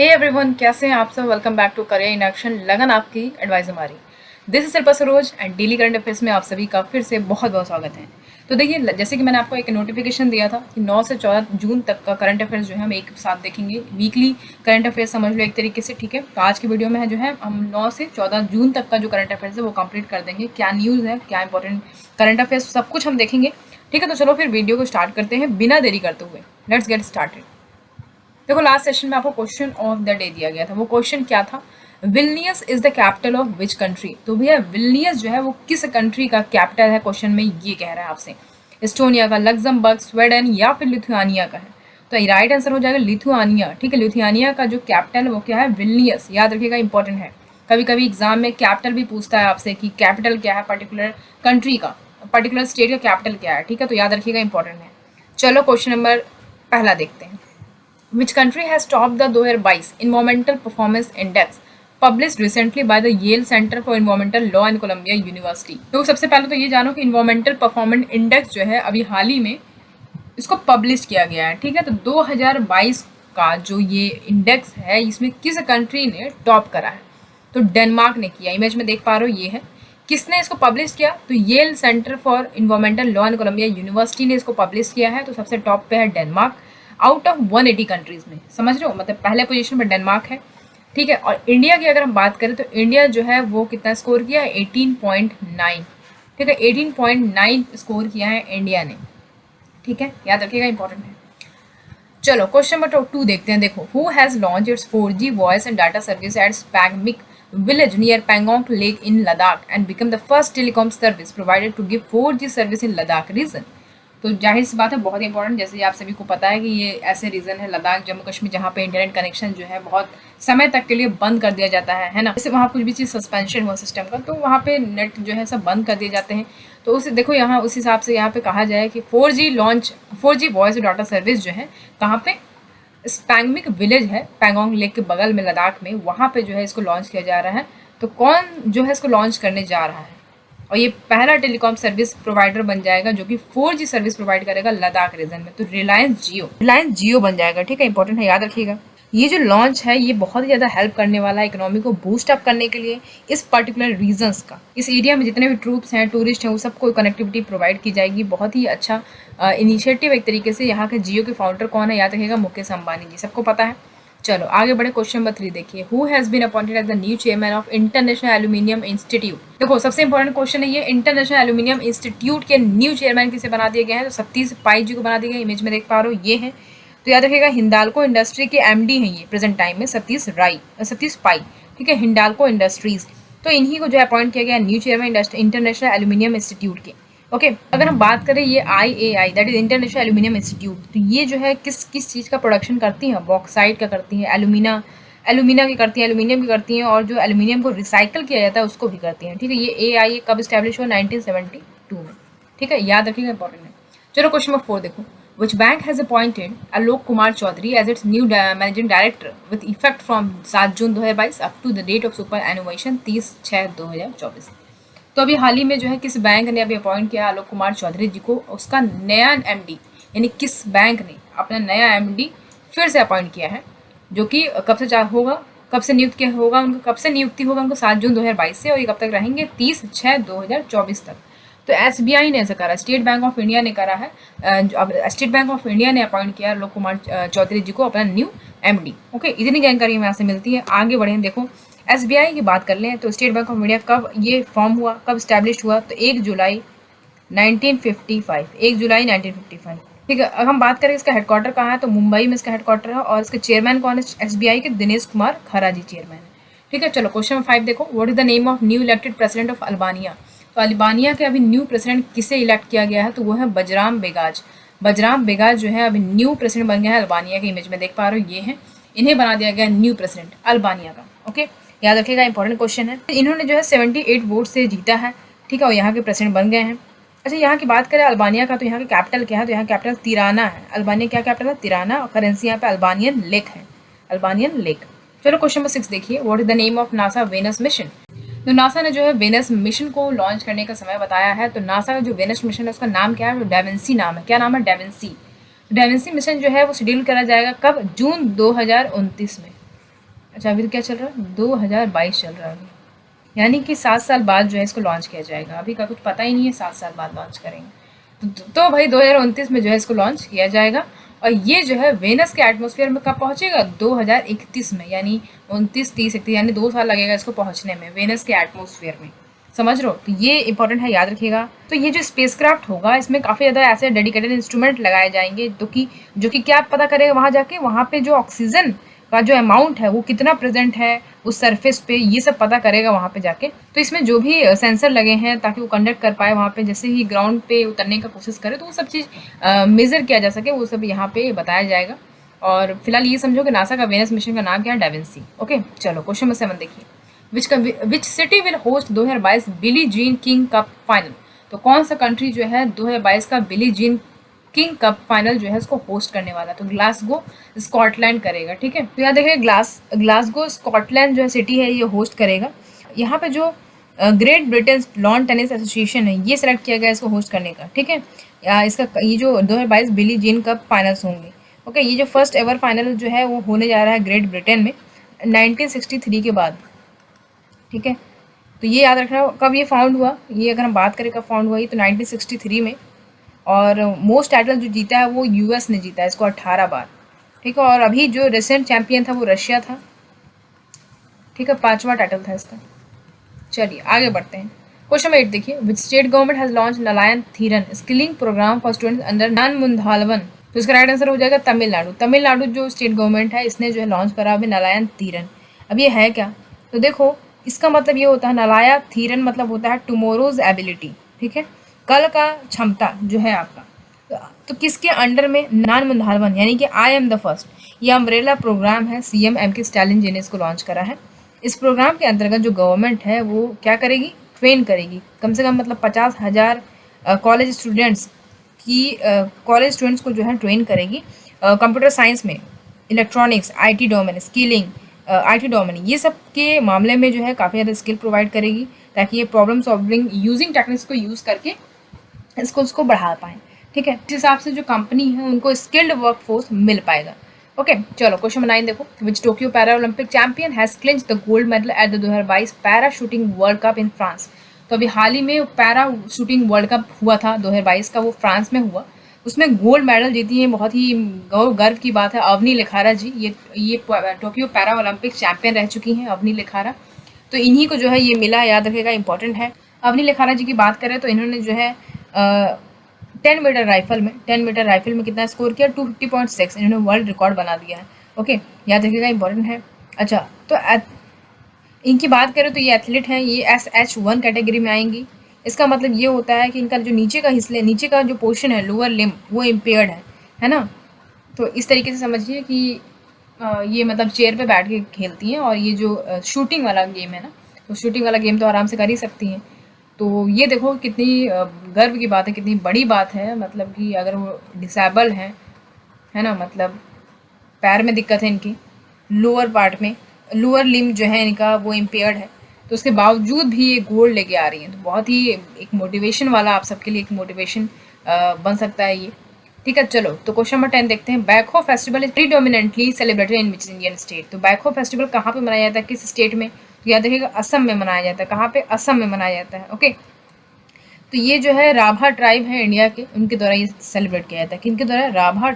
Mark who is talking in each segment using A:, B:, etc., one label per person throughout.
A: Hey everyone, कैसे हैं आप सब। Welcome back to career in action, लगन आपकी एडवाइस हमारी। This is Shilpa Saroj and daily current affairs में आप सभी का फिर से बहुत बहुत स्वागत है। तो देखिए, जैसे कि मैंने आपको एक नोटिफिकेशन दिया था कि 9 से 14 जून तक का करंट अफेयर्स जो है हम एक साथ देखेंगे। वीकली करंट अफेयर्स समझ लो एक तरीके से, ठीक है। तो आज की वीडियो में है जो है हम 9 से 14 जून तक का जो करंट अफेयर्स है वो कंप्लीट कर देंगे। क्या न्यूज़ है, क्या इंपॉर्टेंट करंट अफेयर्स, सब कुछ हम देखेंगे, ठीक है। तो चलो फिर वीडियो को स्टार्ट करते हैं बिना देरी करते हुए। Let's get started. देखो, लास्ट सेशन में आपको क्वेश्चन ऑफ द डे दिया गया था। वो क्वेश्चन क्या था? Vilnius is the capital of which country. तो भैया विल्नियस जो है वो किस कंट्री का कैपिटल है, क्वेश्चन में ये कह रहा है आपसे। एस्टोनिया का, लग्जमबर्ग, स्वीडन या फिर लिथुआनिया का है। तो राइट आंसर हो जाएगा लिथुआनिया, ठीक है। लिथुआनिया का जो कैपिटल है वो क्या है? विल्नियस। याद रखिएगा, इंपॉर्टेंट है। कभी कभी एग्जाम में कैपिटल भी पूछता है आपसे कि कैपिटल क्या है पर्टिकुलर कंट्री का, पर्टिकुलर स्टेट का कैपिटल क्या है, ठीक है। तो याद रखिएगा, इंपॉर्टेंट है। चलो क्वेश्चन नंबर पहला देखते हैं। Which country has topped the 2022 Environmental Performance Index published recently by the Yale Center for Environmental Law and Columbia University? तो सबसे पहले तो ये जानो कि Environmental Performance Index जो है अभी हाल ही में इसको पब्लिश किया गया है, ठीक है। तो 2022 का जो ये इंडेक्स है इसमें किस कंट्री ने टॉप करा है? तो डेनमार्क ने किया। इमेज में देख पा रहे हो ये है। किसने इसको पब्लिश किया? तो Yale Center for Environmental Law and Columbia University ने इसको पब्लिश किया है। तो सबसे टॉप पे है डेनमार्क आउट ऑफ 180 कंट्रीज में, समझ रहे हो, मतलब पहले पोजीशन पर डेनमार्क है, ठीक है। और इंडिया की अगर हम बात करें तो इंडिया जो है वो कितना स्कोर किया है? 18.9, ठीक है। 18.9 स्कोर किया है इंडिया ने, ठीक है। याद रखिएगा, इंपॉर्टेंट है। चलो क्वेश्चन नंबर 2 देखते हैं। देखो, who has launch its 4G voice and data service at Spangmik village near Pangong lake in Ladakh and become the first telecom service provided to give 4G service in Ladakh region. तो जाहिर सी बात है, बहुत इंपॉर्टेंट। जैसे आप सभी को पता है कि ये ऐसे रीजन है लद्दाख, जम्मू कश्मीर, जहाँ पे इंटरनेट कनेक्शन जो है बहुत समय तक के लिए बंद कर दिया जाता है ना। जैसे वहाँ कुछ भी चीज़ सस्पेंशन हुआ सिस्टम का, तो वहाँ पे नेट जो है सब बंद कर दिए जाते हैं। तो उसे देखो, यहाँ उस हिसाब से यहाँ पे कहा जाए कि 4G वॉइस डाटा सर्विस जो है कहाँ पे? स्पैंगमिक विलेज है, पैंगोंग लेक के बगल में लद्दाख में, वहाँ पे जो है इसको लॉन्च किया जा रहा है। तो कौन जो है इसको लॉन्च करने जा रहा है? और ये पहला टेलीकॉम सर्विस प्रोवाइडर बन जाएगा जो कि 4G सर्विस प्रोवाइड करेगा लद्दाख रीजन में। तो रिलायंस जियो बन जाएगा, ठीक है। इंपॉर्टेंट है, याद रखिएगा। ये जो लॉन्च है ये बहुत ही ज़्यादा हेल्प करने वाला है इकोनॉमी को बूस्ट अप करने के लिए। इस पर्टिकुलर रीजन्स का, इस एरिया में जितने भी ट्रूप्स हैं, टूरिस्ट हैं, वो सबको कनेक्टिविटी प्रोवाइड की जाएगी। बहुत ही अच्छा इनिशिएटिव एक तरीके से। यहाँ के जियो के फाउंडर कौन है? याद रखिएगा, मुकेश अंबानी जी, सबको पता है। चलो आगे बढ़े, क्वेश्चन नंबर 3 देखिए। Who has been appointed as the new chairman of International Aluminium Institute. देखो, सबसे इंपॉर्टेंट क्वेश्चन है ये। इंटरनेशनल एल्यूमिनियम इंस्टीट्यूट के न्यू चेयरमैन किसे बना दिए गए हैं? तो सतीश पाई जी को बना दिया गया। इमेज में देख पा रहे हो ये है। तो याद रखिएगा, हिंडाल्को इंडस्ट्री के एमडी हैं ये प्रेजेंट टाइम में, सतीश पाई, ठीक है। हिंडाल्को इंडस्ट्रीज, तो इन्हीं को जो अपॉइंट किया गया new chairman international Aluminium Institute के। ओके, अगर हम बात करें ये IAI, that is international Aluminium institute, तो ये जो है किस चीज़ का प्रोडक्शन करती हैं? बॉक्साइट का करती हैं, एल्यूमिना की करती हैं, एल्यूमिनियम की करती हैं, और जो एल्यूमिनियम को रिसाइकल किया जाता है उसको भी करती हैं, ठीक है। ये AIA कब स्टैब्लिश हुआ? 1972 में, ठीक है। याद रखिएगा, इंपॉर्टेंट है। चलो क्वेश्चन नंबर 4 देखो। Which bank has appointed Alok Kumar Chaudhary as its new managing director with effect from 7 June 2022 up to the date of superannuation 30/6/2024। तो अभी हाल ही में जो है किस बैंक ने अभी अपॉइंट किया आलोक कुमार चौधरी जी को, उसका नया MD, यानी किस बैंक ने अपना नया MD फिर से अपॉइंट किया है, जो कि कब से होगा, कब से नियुक्त किया होगा उनको, कब से नियुक्ति होगा उनको? 7 जून 2022 से, और ये कब तक रहेंगे? 30/6/2024 तक। तो SBI ने ऐसा करा, स्टेट बैंक ऑफ इंडिया ने करा है। अब स्टेट बैंक ऑफ इंडिया ने अपॉइंट किया आलोक कुमार चौधरी जी को अपना न्यू MD। ओके, इतनी जानकारी हमें यहाँ से मिलती है। आगे बढ़े, देखो SBI की बात कर लें तो स्टेट बैंक ऑफ इंडिया कब ये फॉर्म हुआ, कब स्टैब्लिश हुआ? तो 1 जुलाई 1955, ठीक है। अब हम बात करें इसका हेडक्वार्टर कहाँ है, तो मुंबई में इसका हेडक्वार्टर है। और इसके चेयरमैन कौन है? SBI के दिनेश कुमार खरा जी चेयरमैन है, ठीक है। चलो क्वेश्चन नंबर 5 देखो। What is the name of new elected president of Albania. तो अल्बानिया के अभी न्यू प्रेसिडेंट किसे इलेक्ट किया गया है? तो वो है बजराम बेगाज। बजराम बेगाज जो है अभी न्यू प्रेसिडेंट बन गया है अल्बानिया के। इमेज में देख पा रहे हो ये है, इन्हें बना दिया गया न्यू प्रेसिडेंट अल्बानिया का। ओके, याद रखिएगा, इंपॉर्टेंट क्वेश्चन है। इन्होंने जो है 78 वोट से जीता है, ठीक है, और यहाँ के प्रेसिडेंट बन गए हैं। अच्छा, यहाँ की बात करें अल्बानिया का, तो यहाँ की कैपिटल क्या है? तो यहाँ कैपिटल तिराना है। अल्बानिया क्या कैपिटल है? तिराना। और करेंसी यहाँ पे अल्बानियन लेक है, अल्बानियन लेक। चलो क्वेश्चन नंबर 6 देखिए। What is the name of NASA Venus mission. तो नासा ने जो है वेनस मिशन को लॉन्च करने का समय बताया है। तो नासा का जो वेनस मिशन है उसका नाम क्या है? तो डेविंसी नाम है। क्या नाम है? डेविंसी। डेविंसी मिशन जो है वो शेड्यूल करा जाएगा कब? जून 2029 में, अच्छा अभी तो क्या चल रहा है, 2022 चल रहा है अभी, यानी कि 7 साल बाद जो है इसको लॉन्च किया जाएगा। अभी का कुछ पता ही नहीं है, 7 साल बाद लॉन्च करेंगे। तो भाई 2029 में जो है इसको लॉन्च किया जाएगा। और ये जो है वेनस के एटमॉस्फेयर में कब पहुंचेगा, 2031 में, यानी 29, 30, 31, यानी 2 साल लगेगा इसको पहुंचने में वेनस के एटमॉस्फेयर में। समझ रहे हो, तो ये इंपॉर्टेंट है, याद रखिएगा। तो ये जो स्पेसक्राफ्ट होगा इसमें काफ़ी ज़्यादा ऐसे डेडिकेटेड इंस्ट्रूमेंट लगाए जाएंगे, जो कि क्या पता करेगा वहाँ जाके, वहाँ पे जो ऑक्सीजन का जो अमाउंट है वो कितना प्रेजेंट है उस सरफेस पे, ये सब पता करेगा वहाँ पे जाके। तो इसमें जो भी सेंसर लगे हैं ताकि वो कंडक्ट कर पाए वहाँ पे, जैसे ही ग्राउंड पे उतरने का कोशिश करे तो वो सब चीज़ मेज़र किया जा सके, वो सब यहाँ पे बताया जाएगा। और फिलहाल ये समझो कि नासा का वेनस मिशन का नाम क्या है, डाविंसी। ओके चलो क्वेश्चन नंबर 7 देखिए, which city will host 2022 Billie Jean King cup final. तो कौन सा कंट्री जो है 2022 का Billie Jean King cup final जो है इसको होस्ट करने वाला, तो ग्लासगो स्कॉटलैंड करेगा। ठीक है, तो यहाँ देखिए ग्लासगो स्कॉटलैंड जो है सिटी है ये होस्ट करेगा। यहाँ पे जो great Britain lawn tennis association है ये सेलेक्ट किया गया इसको होस्ट करने का। ठीक है, इसका ये जो 2022 बिली जीन कप फाइनल्स होंगे। ओके, ये जो फर्स्ट एवर फाइनल जो है वो होने जा रहा है ग्रेट ब्रिटेन में 1963 के बाद। ठीक है, तो ये याद रखना कब ये फाउंड हुआ, ये अगर हम बात करें कब फाउंड हुआ ये तो 1963 में। और मोस्ट टाइटल जो जीता है वो यूएस ने जीता है इसको 18 बार। ठीक है, और अभी जो रिसेंट चैंपियन था वो रशिया था। ठीक है, 5वां टाइटल था इसका। चलिए आगे बढ़ते हैं। क्वेश्चन नंबर 8 देखिए, which state government has launch Nalaiya Thiran skilling programme for students under Naan Mudhalvan. तो इसका राइट आंसर हो जाएगा तमिलनाडु। तमिलनाडु जो स्टेट गवर्नमेंट है इसने जो है लॉन्च करा अभी नलायन थीरन। अब ये है क्या, तो देखो इसका मतलब ये होता है नलाया थीरन मतलब होता है टुमोरोज एबिलिटी। ठीक है, कल का क्षमता जो है आपका। तो किसके अंडर में, नान मुंधालवन यानी कि आई एम द फर्स्ट, ये अम्ब्रेला प्रोग्राम है, सीएम एमके स्टालिन जी ने इसको लॉन्च करा है। इस प्रोग्राम के अंतर्गत जो गवर्नमेंट है वो क्या करेगी, ट्रेन करेगी कम से कम मतलब 50,000 कॉलेज स्टूडेंट्स को जो है ट्रेन करेगी कंप्यूटर साइंस में, electronics, IT domain, skilling, IT domain, ये सब के मामले में जो है काफ़ी ज़्यादा स्किल प्रोवाइड करेगी ताकि ये प्रॉब्लम सॉल्विंग यूजिंग टेक्निक्स को यूज़ करके स्किल्स को बढ़ा पाएँ। ठीक है, इस हिसाब से जो कंपनी है उनको स्किल्ड वर्कफोर्स मिल पाएगा। ओके चलो क्वेश्चन 9 देखो, which Tokyo para Olympic champion has clinch the gold medal at the 2022 para shooting world cup in France. तो अभी हाल ही में पैरा शूटिंग वर्ल्ड कप हुआ था 2022 का, वो फ्रांस में हुआ, उसमें गोल्ड मेडल जीती है, बहुत ही गर्व की बात है। अवनी लिखारा जी ये टोक्यो पैरा ओलंपिक चैंपियन रह चुकी हैं अवनी लिखारा, तो इन्हीं को जो है ये मिला, याद रखेगा इंपॉर्टेंट है। अवनी लिखारा जी की बात करें तो इन्होंने जो है 10 मीटर राइफल में कितना स्कोर किया, 250.6, इन्होंने वर्ल्ड रिकॉर्ड बना दिया है। ओके याद रखिएगा इंपॉर्टेंट है। अच्छा तो इनकी बात करें तो ये एथलीट हैं, ये SH1 कैटेगरी में आएंगी। इसका मतलब ये होता है कि इनका जो नीचे का जो पोर्शन है लोअर लिम्ब वो इम्पेयर्ड है ना। तो इस तरीके से समझिए कि ये मतलब चेयर पे बैठ के खेलती हैं, और ये जो शूटिंग वाला गेम है ना, तो शूटिंग वाला गेम तो आराम से कर ही सकती हैं। तो ये देखो कितनी गर्व की बात है, कितनी बड़ी बात है, मतलब कि अगर वो डिसेबल हैं, है ना, मतलब पैर में दिक्कत है इनकी, लोअर पार्ट में लोअर लिम्ब जो है इनका वो इम्पेयर्ड है, तो उसके बावजूद भी ये गोल्ड लेके आ रही हैं। तो बहुत ही एक मोटिवेशन वाला आप सबके लिए एक मोटिवेशन बन सकता है ये। ठीक है चलो, तो क्वेश्चन नंबर 10 देखते हैं, backhoe festival is predominantly celebrated in which Indian state. तो बैकहो फेस्टिवल कहाँ पे मनाया जाता है, किस स्टेट में, तो याद रखिएगा असम में मनाया जाता है। कहाँ पे, असम में मनाया जाता है। ओके, तो ये जो है राभा ट्राइब है इंडिया के, उनके द्वारा ये सेलिब्रेट किया जाता है। किनके द्वारा, राभा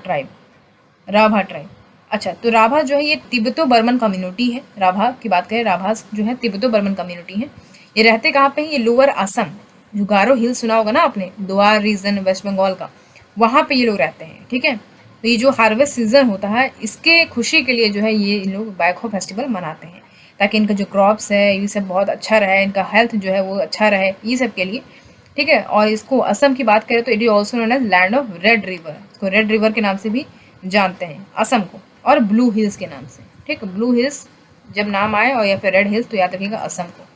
A: ट्राइब। अच्छा तो राभा जो है ये तिब्बतो बर्मन कम्युनिटी है। राभा की बात करें, राभा जो है तिब्बतो बर्मन कम्युनिटी है। ये रहते कहाँ पे हैं, ये लोअर असम, जो गारो हिल सुना होगा ना आपने, दोआर रीजन वेस्ट बंगाल का, वहाँ पे ये लोग रहते हैं। ठीक है, तो ये जो हार्वेस्ट सीजन होता है इसके खुशी के लिए जो है ये लोग बैकहो फेस्टिवल मनाते हैं, ताकि इनका जो क्रॉप्स है ये सब बहुत अच्छा रहे, इनका हेल्थ जो है वो अच्छा रहे, ये सब के लिए। ठीक है, और इसको असम की बात करें तो it is also known as land of red river, इसको रेड रिवर के नाम से भी जानते हैं असम को, और ब्लू हिल्स के नाम से। ठीक, ब्लू हिल्स जब नाम आए और या फिर रेड हिल्स तो याद रखिएगा असम को।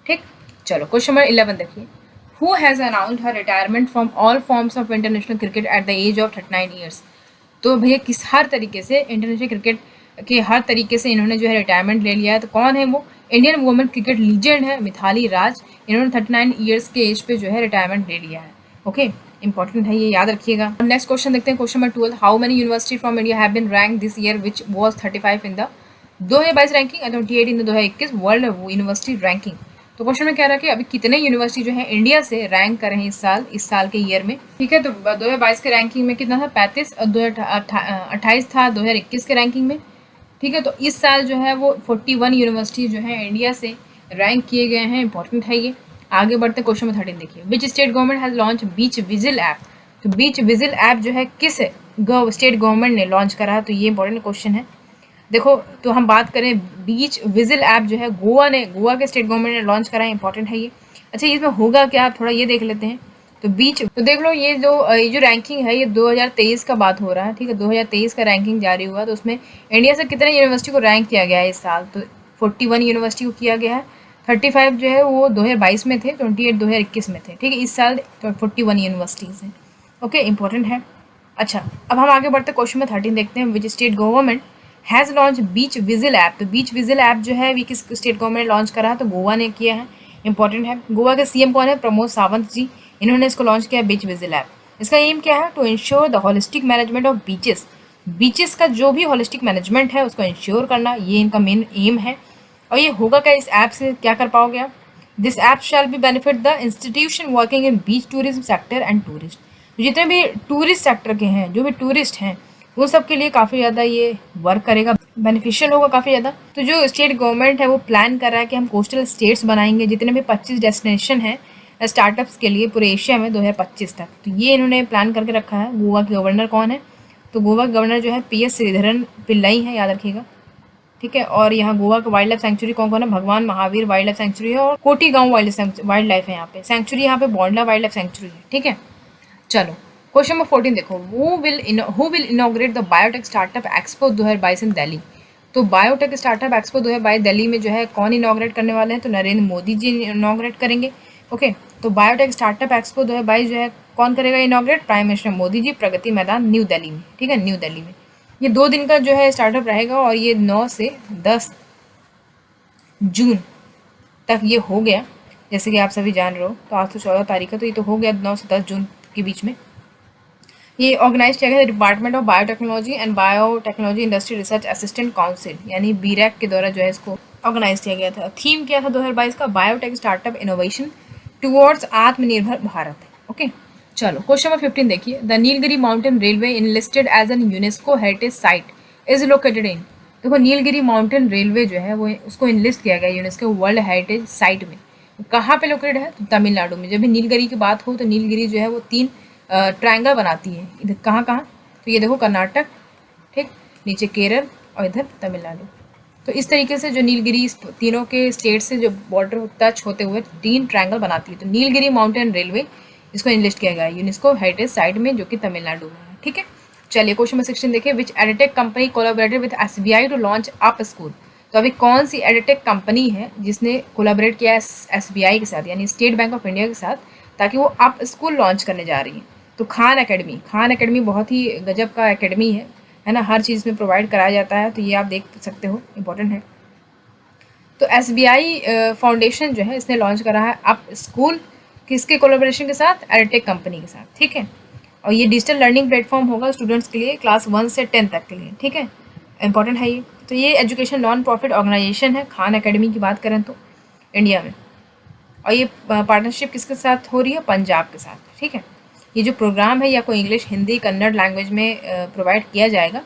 A: ठीक, चलो क्वेश्चन नंबर 11 देखिए, who has announced her retirement from all forms of international cricket at the age of 39 years. तो भैया किस हर तरीके से इंटरनेशनल क्रिकेट के हर तरीके से इन्होंने जो है रिटायरमेंट ले लिया है, तो कौन है वो, इंडियन वुमेन क्रिकेट लीजेंड है मिथाली राज, इन्होंने 39 ईयर्स के एज पे जो है रिटायरमेंट ले लिया है। ओके इंपॉर्टेंट है ये, याद रखिएगा। नेक्स्ट क्वेश्चन देखते हैं, question number 12, how many university from India have been rank this year which was 35 in the 2022 ranking और 28 इन 2021 वर्ल्ड यूनिवर्सिटी रैंकिंग। तो क्वेश्चन में कह रहा है कि अभी कितने यूनिवर्सिटी जो है इंडिया से रैंक कर रहे हैं इस साल के ईयर में। ठीक है, तो 2022 के रैंकिंग में कितना था 35 और 2028 था 2021 के रैंकिंग में। ठीक है, तो इस साल जो है वो 41 यूनिवर्सिटी जो है इंडिया से रैंक किए गए हैं। इंपॉर्टेंट है ये। आगे बढ़ते क्वेश्चन में 13 देखिए, which state government has launch beach vigil app. तो बीच विजिल ऐप जो है किस स्टेट गवर्नमेंट ने लॉन्च करा है, तो ये इंपॉर्टेंट क्वेश्चन है। देखो, तो हम बात करें बीच विजिल ऐप जो है गोवा के स्टेट गवर्नमेंट ने लॉन्च करा है। इंपॉर्टेंट है ये। अच्छा, इसमें होगा क्या, थोड़ा ये देख लेते हैं। तो देख लो, ये जो रैंकिंग है ये 2023 का बात हो रहा है। ठीक है, 2023 का रैंकिंग जारी हुआ, तो उसमें इंडिया से कितने यूनिवर्सिटी को रैंक किया गया है इस साल, तो 41 यूनिवर्सिटी को किया गया है। 35 जो है वो 2022 में थे, 28 2021 में थे। ठीक है, इस साल 41 यूनिवर्सिटीज़ हैं। ओके, इंपॉर्टेंट है। अच्छा, अब हम आगे बढ़ते क्वेश्चन में 13 देखते हैं, विच state government has launch beach vigil app. तो बीच विजिल ऐप जो है किस स्टेट गवर्नमेंट ने लॉन्च करा है, तो गोवा ने किया है। इंपॉर्टेंट है। गोवा के सीएम कौन है, प्रमोद सावंत जी। इन्होंने इसको लॉन्च किया बीच विजिल ऐप। इसका एम क्या है, to ensure the holistic management of beaches. Beaches का जो भी होलिस्टिक मैनेजमेंट है उसको इंश्योर करना, ये इनका मेन एम है। और ये होगा क्या, इस ऐप से क्या कर पाओगे आप, this app shall be benefit the institution working in beach tourism sector and tourist. जितने भी टूरिस्ट सेक्टर के हैं, जो भी टूरिस्ट हैं, वो सब के लिए काफ़ी ज़्यादा ये वर्क करेगा, बेनिफिशियल होगा काफ़ी ज़्यादा। तो जो स्टेट गवर्नमेंट है वो प्लान कर रहा है कि हम कोस्टल स्टेट्स बनाएंगे, जितने भी 25 डेस्टिनेशन है स्टार्टअप्स के लिए पूरे एशिया में 2025 तक। तो ये इन्होंने प्लान करके रखा है। गोवा के गवर्नर कौन है, तो गोवा के गवर्नर जो है PS श्रीधरन पिल्लई है, याद रखिएगा। ठीक है, और यहाँ गोवा का वाइल्ड लाइफ सेंचुरी कौन कौन है, भगवान महावीर वाइल्ड लाइफ सेंचुरी है, और कोटी गांव वाइल्ड लाइफ है यहाँ पे सेंचुरी, यहाँ पे बॉन्डला वाइल्ड लाइफ सेंचुरी है। ठीक है, चलो क्वेश्चन नंबर 14 देखो, who will inaugurate the biotech startup expo 2022 इन दिल्ली। तो बायोटेक स्टार्टअप एक्सपो 2022 दिल्ली में जो है कौन इनॉग्रेट करने वाले हैं, तो नरेंद्र मोदी जी इनॉग्रेट करेंगे। ओके, तो बायोटेक स्टार्टअप एक्सपो 2022 जो है कौन करेगा inaugurate, prime minister Modi ji, Pragati Maidan new Delhi में। ठीक है, न्यू दिल्ली में। ये 2 दिन का जो है स्टार्टअप रहेगा, और ये 9 से 10 जून तक ये हो गया, जैसे कि आप सभी जान रहे हो। तो आज तो 14 तारीख है, तो ये तो हो गया 9 से 10 जून के बीच में। ये ऑर्गेनाइज किया गया है department of biotechnology and biotechnology industry research assistant council, यानी BRAC के द्वारा जो है इसको ऑर्गेनाइज किया गया था। थीम क्या था 2022 का, biotech startup innovation towards Atmanirbhar Bharat. Okay, चलो क्वेश्चन नंबर 15 देखिए, the Nilgiri mountain railway in listed as an UNESCO heritage site is located in. देखो, नीलगिरी माउंटेन रेलवे जो है वो उसको इनलिस्ट किया गया यूनेस्को वर्ल्ड हेरिटेज साइट में। कहाँ पे लोकेटेड है, तो तमिलनाडु में। जब भी नीलगिरी की बात हो तो नीलगिरी जो है वो 3 ट्रायंगल बनाती है। इधर कहाँ कहाँ, तो ये देखो कर्नाटक, ठीक, नीचे केरल और इधर तमिलनाडु। तो इस तरीके से जो नीलगिरी तीनों के स्टेट से जो बॉर्डर टच होते हुए 3 ट्रायंगल बनाती है। तो नीलगिरी माउंटेन रेलवे इसको इनलिस्ट किया गया है यूनेस्को हेरिटेज साइट में, जो कि तमिलनाडु में है। ठीक है, चलिए क्वेश्चन नंबर 16 देखिए, which edtech company collaborated with SBI to launch up school. तो अभी कौन सी एडिटेक कंपनी है जिसने कोलैबोरेट किया है SBI के साथ, यानी स्टेट बैंक ऑफ इंडिया के साथ, ताकि वो अप स्कूल लॉन्च करने जा रही है। तो खान एकेडमी बहुत ही गजब का एकेडमी है ना, हर चीज़ में प्रोवाइड कराया जाता है। तो ये आप देख सकते हो, इम्पोर्टेंट है। तो SBI फाउंडेशन जो है इसने लॉन्च करा है अप स्कूल, किसके कोलैबोरेशन के साथ, एडिटेक कंपनी के साथ। ठीक है, और ये डिजिटल लर्निंग प्लेटफॉर्म होगा स्टूडेंट्स के लिए क्लास 1 से 10 तक के लिए। ठीक है, इंपॉर्टेंट है ये। तो ये एजुकेशन नॉन प्रॉफिट ऑर्गेनाइजेशन है, खान एकेडमी की बात करें तो इंडिया में। और ये पार्टनरशिप किसके साथ हो रही है, पंजाब के साथ। ठीक है, ये जो प्रोग्राम है ये आपको इंग्लिश, हिंदी, कन्नड़ लैंग्वेज में प्रोवाइड किया जाएगा।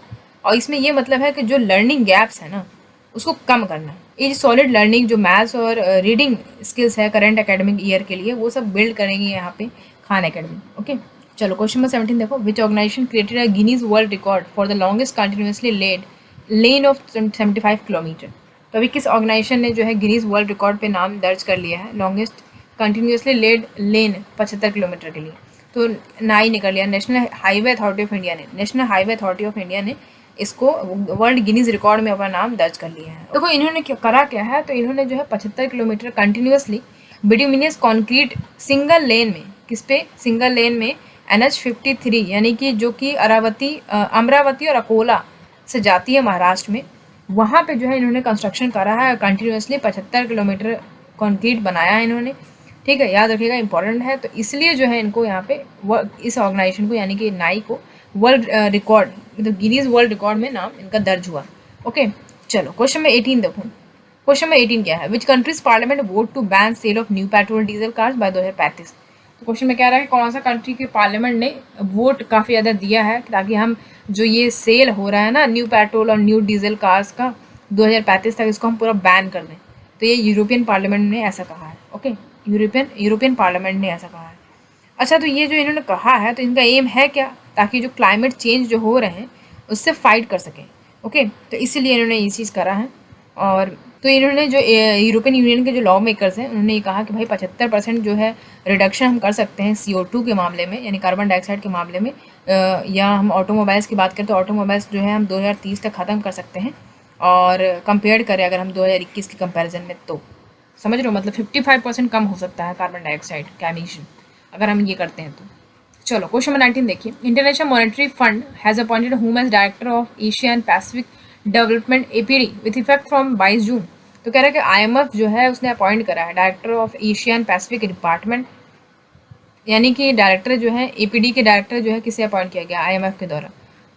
A: और इसमें ये मतलब है कि जो लर्निंग गैप्स है ना उसको कम करना। ये सॉलिड लर्निंग जो मैथ्स और रीडिंग स्किल्स है करंट एकेडमिक ईयर के लिए, वो सब बिल्ड करेंगे यहाँ पे खान एकेडमी। ओके, चलो क्वेश्चन नंबर 17 देखो, which organisation created a Guinness world record for the longest continuously laid lane of 75 kilometre. तो अभी किस ऑर्गेनाइजेशन ने जो है गिनीज वर्ल्ड रिकॉर्ड पे नाम दर्ज कर लिया है longest continuously laid lane 75 kilometre के लिए, तो नाई ने कर लिया, national highway authority of India ने। National highway authority of India ने इसको वर्ल्ड गिनीज रिकॉर्ड में अपना नाम दर्ज कर लिया है। देखो इन्होंने करा क्या है, तो इन्होंने जो है 75 kilometre continuously bituminous concrete single lane में, किस पे, सिंगल लेन में NH53, यानी कि जो कि अमरावती और अकोला से जाती है महाराष्ट्र में, वहाँ पे जो है इन्होंने कंस्ट्रक्शन करा है कंटिन्यूसली 75 किलोमीटर कॉन्क्रीट बनाया है इन्होंने। ठीक है, याद रखिएगा, इंपॉर्टेंट है। तो इसलिए जो है इनको यहाँ पे इस ऑर्गेनाइजेशन को, यानी कि नाई को वर्ल्ड रिकॉर्ड मतलब गिनीज वर्ल्ड रिकॉर्ड में नाम इनका दर्ज हुआ। ओके, चलो क्वेश्चन में 18 देखो। क्वेश्चन में 18 क्या है, which countries parliament vote to ban sale of new petrol diesel cars by 2035। तो क्वेश्चन में कह रहा है कौन सा कंट्री के पार्लियामेंट ने वोट काफ़ी ज़्यादा दिया है ताकि हम जो ये सेल हो रहा है ना न्यू पेट्रोल और न्यू डीजल कार्स का 2035 तक इसको हम पूरा बैन कर दें। तो ये यूरोपियन पार्लियामेंट ने ऐसा कहा है। ओके, यूरोपियन पार्लियामेंट ने ऐसा कहा है। अच्छा, तो ये जो इन्होंने कहा है तो इनका एम है क्या, ताकि जो क्लाइमेट चेंज जो हो रहे हैं उससे फाइट कर सकें। ओके, तो इसीलिए इन्होंने ये चीज़ करा है। और तो इन्होंने जो यूरोपियन यूनियन के जो लॉ मेकर्स हैं उन्होंने ये कहा कि भाई 75% जो है रिडक्शन हम कर सकते हैं CO2 के मामले में, यानी कार्बन डाइऑक्साइड के मामले में। या हम ऑटोमोबाइल्स की बात करें तो ऑटोमोबाइल्स जो है हम 2030 तक ख़त्म कर सकते हैं। और कंपेयर करें अगर हम 2021 के कंपैरिजन में, तो समझ रहे हो, मतलब 55% कम हो सकता है कार्बन डाइऑक्साइड का एमिशन अगर हम ये करते हैं तो। चलो क्वेश्चन नंबर 19 देखिए, International Monetary Fund has appointed whom as director of Asia and Pacific Development APD with effect from 22 June. तो कह रहा है कि IMF जो है उसने अपॉइंट करा है director of Asia and Pacific department, यानी कि डायरेक्टर जो है APD के डायरेक्टर जो है किसे अपॉइंट किया गया IMF के द्वारा,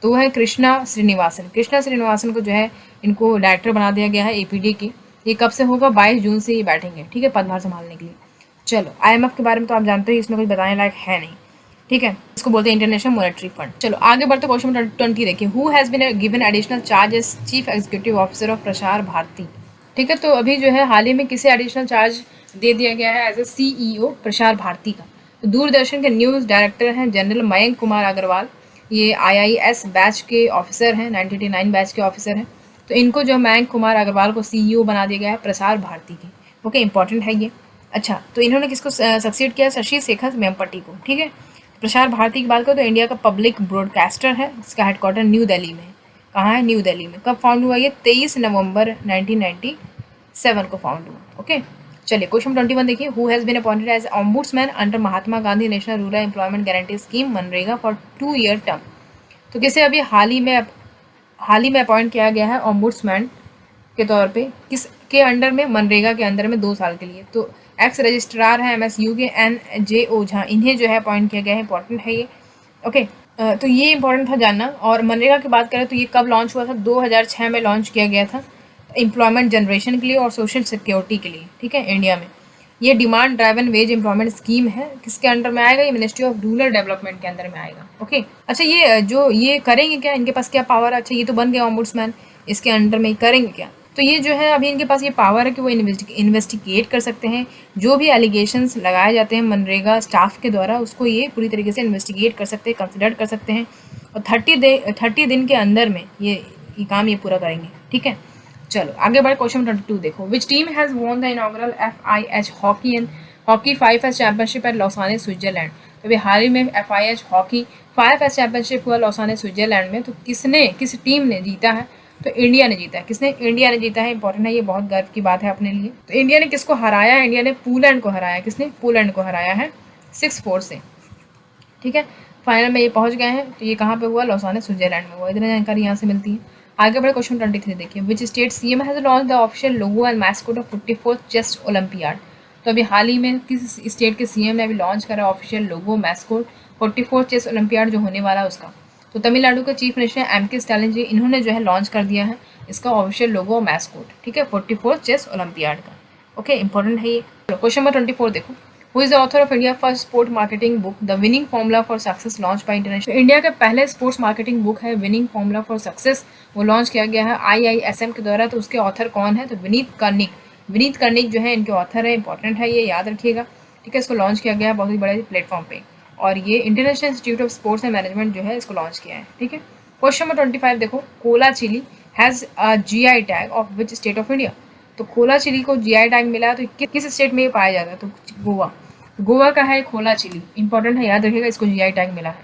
A: तो वो है कृष्णा श्रीनिवासन। कृष्णा श्रीनिवासन को जो है इनको डायरेक्टर बना दिया गया है APD की। ये कब से होगा, 22 जून से ये बैठेंगे, ठीक है, पदभार संभालने के लिए। चलो IMF के बारे में तो आप जानते हो, इसमें कुछ बताने लायक है नहीं, ठीक है, इसको बोलते हैं इंटरनेशनल मॉनेटरी फंड। चलो आगे बढ़ते क्वेश्चन नंबर 20 देखिए, who has been given additional charge as chief executive officer of Prasar Bharati. ठीक है, तो अभी जो है हाल ही में किसे एडिशनल चार्ज दे दिया गया है as a CEO Prasar Bharati का। तो दूरदर्शन के न्यूज़ डायरेक्टर हैं जनरल मयंक कुमार अग्रवाल। ये IIS बैच के ऑफिसर हैं, 1989 बैच के ऑफिसर हैं। तो इनको जो मयंक कुमार अग्रवाल को CEO बना दिया गया है प्रसार भारती की। ओके, इंपॉर्टेंट है ये। अच्छा, तो इन्होंने किसको सक्सीड किया, शशि शेखर वेम्पटी को। ठीक है, प्रसार भारती की बात करो तो इंडिया का पब्लिक ब्रॉडकास्टर है, इसका हेडक्वार्टर न्यू दिल्ली में है। कहाँ है, न्यू दिल्ली में। कब फाउंड हुआ ये, 23 नवंबर 1997 को फाउंड हुआ। ओके, चलिए क्वेश्चन 21 देखिए, who has been appointed as ombudsman under Mahatma Gandhi national rural employment guarantee scheme मनरेगा फॉर 2 ईयर टर्म। तो किसे अभी हाल ही में अपॉइंट किया गया है ऑम्बुड्समैन के तौर पे, किस के अंडर में, मनरेगा के अंदर में 2 साल के लिए। तो एक्स रजिस्ट्रार है MSU के NJ ओझा, इन्हें जो है अपॉइंट किया गया है। इंपॉर्टेंट है ये। ओके, तो ये इंपॉर्टेंट था जानना। और मनरेगा की बात करें तो ये कब लॉन्च हुआ था, 2006 में लॉन्च किया गया था, एम्प्लॉयमेंट जनरेशन के लिए और सोशल सिक्योरिटी के लिए। ठीक है, इंडिया में ये demand driven veg employment scheme है। किसके अंडर में आएगा, ये मिनिस्ट्री ऑफ रूरल डेवलपमेंट के अंदर में आएगा। ओके, अच्छा, ये जो ये करेंगे क्या, इनके पास क्या पावर है। अच्छा, ये तो बन गया ऑम्बुड्समैन, इसके अंडर में करेंगे क्या, तो ये जो है अभी इनके पास ये पावर है कि वो इन्वेस्टिगेट कर सकते हैं। जो भी एलिगेशंस लगाए जाते हैं मनरेगा स्टाफ के द्वारा, उसको ये पूरी तरीके से इन्वेस्टिगेट कर सकते हैं, कंसिडर कर सकते हैं। और 30 दिन के अंदर में ये काम ये पूरा करेंगे। ठीक है, चलो आगे बढ़े क्वेश्चन 22 देखो, which team has won the inaugural FIH hockey 5S championship at Lausanne Switzerland. तो अभी हाल ही में FIH हॉकी 5S चैंपियनशिप हुआ लॉसाने स्विट्जरलैंड में। तो किस टीम ने जीता है, तो इंडिया ने जीता है। किसने, इंडिया ने जीता है। इंपॉर्टेंट है ये, बहुत गर्व की बात है अपने लिए। तो इंडिया ने किसको हराया है, इंडिया ने पोलैंड को हराया। किसने, पोलैंड को हराया है 6-4 से। ठीक है, फाइनल में ये पहुंच गए हैं। तो ये कहाँ पे हुआ, लॉसाने स्विट्जरलैंड में हुआ। इतनी जानकारी यहाँ से मिलती है। आगे बढ़े क्वेश्चन 23 देखिए, which state CM has launch the official logo and mascot of 54th chess olympiad. तो अभी हाल ही में किस स्टेट के CM ने अभी लॉन्च करा ऑफिशियल लोगो मैस्कोट 44th चेस ओलंपियाड जो होने वाला है उसका। तो तमिलनाडु के चीफ मिनिस्टर MK स्टालिन जी, इन्होंने जो है लॉन्च कर दिया है इसका ऑफिशियल लोगो मैस्कोट। ठीक है, 44th चेस ओलंपियाड का। ओके, इंपॉर्टेंट है ये। क्वेश्चन नंबर 24 देखो, who is the author of India first sport marketing book the winning formula for success launch by international. India का पहले स्पोर्ट्स मार्केटिंग बुक है winning formula for success, वो launch किया गया है IISM के द्वारा। तो उसके ऑथर कौन है, तो विनीत कर्णिक जो है इनके ऑथर है। इंपॉर्टेंट है ये, याद रखिएगा। ठीक है, इसको लॉन्च किया गया है बहुत ही बड़े प्लेटफॉर्म पे, और ये international institute of sports and management जो है इसको लॉन्च किया है। ठीक है, क्वेश्चन नंबर 25 देखो, Khola chilli has a GI tag of which state of India. तो खोला चिली को GI टैग मिला है, तो किस स्टेट में ये पाया जाता है, तो गोवा। गोवा का है खोला चिली। इंपॉर्टेंट है, याद रखिएगा, इसको GI टैग मिला है।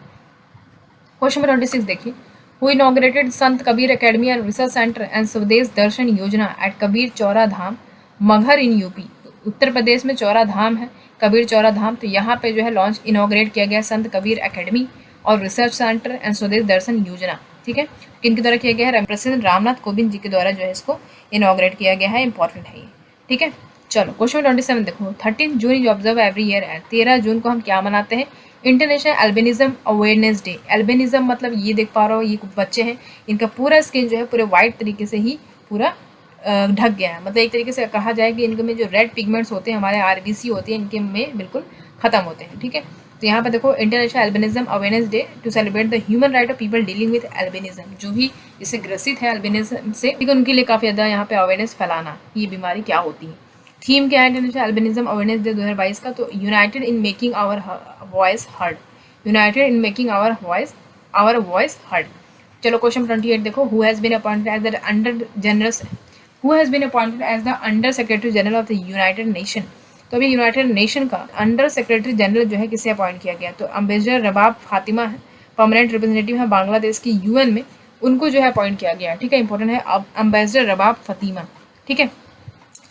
A: क्वेश्चन नंबर 26 देखिए, who inaugurated Sant Kabir academy and research centre and स्वदेश दर्शन योजना एट कबीर चौरा धाम मगहर इन UP। उत्तर प्रदेश में चौरा धाम है, कबीर चौरा धाम। तो यहाँ पे जो है लॉन्च इनॉग्रेट किया गया संत कबीर अकेडमी और रिसर्च सेंटर एंड स्वदेश दर्शन योजना। ठीक है, किनके द्वारा किया गया है, प्रेसिडेंट रामनाथ कोविंद जी के द्वारा जो है इसको इनॉग्रेट किया गया है। इंपॉर्टेंट है ये। ठीक है, चलो क्वेश्चन 27 देखो, 13 June is observe every year है। 13 जून को हम क्या मनाते हैं, international Albinism Awareness day. Albinism मतलब ये देख पा रहे हो, ये कुछ बच्चे हैं, इनका पूरा स्किन जो है पूरे वाइट तरीके से ही पूरा ढक गया है। मतलब एक तरीके से कहा जाए कि इनके में जो रेड पिगमेंट्स होते हैं, हमारे आरबीसी होती है, इनके में बिल्कुल खत्म होते हैं। ठीक है, तो यहाँ पे देखो International Albinism Awareness Day to celebrate the human right of people dealing with albinism. जो भी इससे ग्रसित है एल्बिनिज्म से, ठीक है, उनके लिए काफ़ी ज़्यादा यहाँ पे अवेयरनेस फैलाना, ये बीमारी क्या होती है। थीम क्या है इंटरनेशनल एल्बिनिज्म अवेयरनेस डे 2022 का? तो united in making our voice heard, united in making our voice heard. चलो क्वेश्चन 28 देखो, who has been appointed as the under general who has been appointed as the under secretary general of the United Nation. तो अभी United Nation का under secretary general जो है किसे appoint किया गया? तो अम्बेसडर रबाब फातिमा है, परमानेंट रिप्रेजेंटेटिव है बांग्लादेश की यूएन में, उनको जो है अपॉइंट किया गया। ठीक है, इंपॉर्टेंट है अम्बेसडर रबाब फातिमा। ठीक है,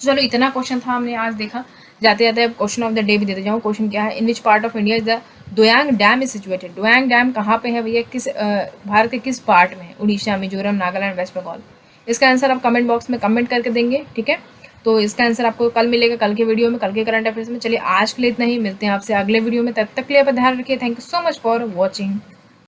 A: चलो इतना क्वेश्चन था हमने आज देखा। जाते जाते अब क्वेश्चन ऑफ द डे भी देते जाऊँ। क्वेश्चन क्या है? In which part of India is the Doyang dam is situated? Doyang dam कहाँ पे है भैया? किस भारत के किस पार्ट में है? उड़ीसा, मिजोरम, नागालैंड, वेस्ट बंगाल? इसका आंसर आप कमेंट बॉक्स में कमेंट करके देंगे। ठीक है, तो इसका आंसर आपको कल मिलेगा, कल के वीडियो में, कल के करंट अफेयर्स में। चलिए आज के लिए इतना ही, मिलते हैं आपसे अगले वीडियो में, तब तक के लिए आप ध्यान रखिए। Thank you so much for watching.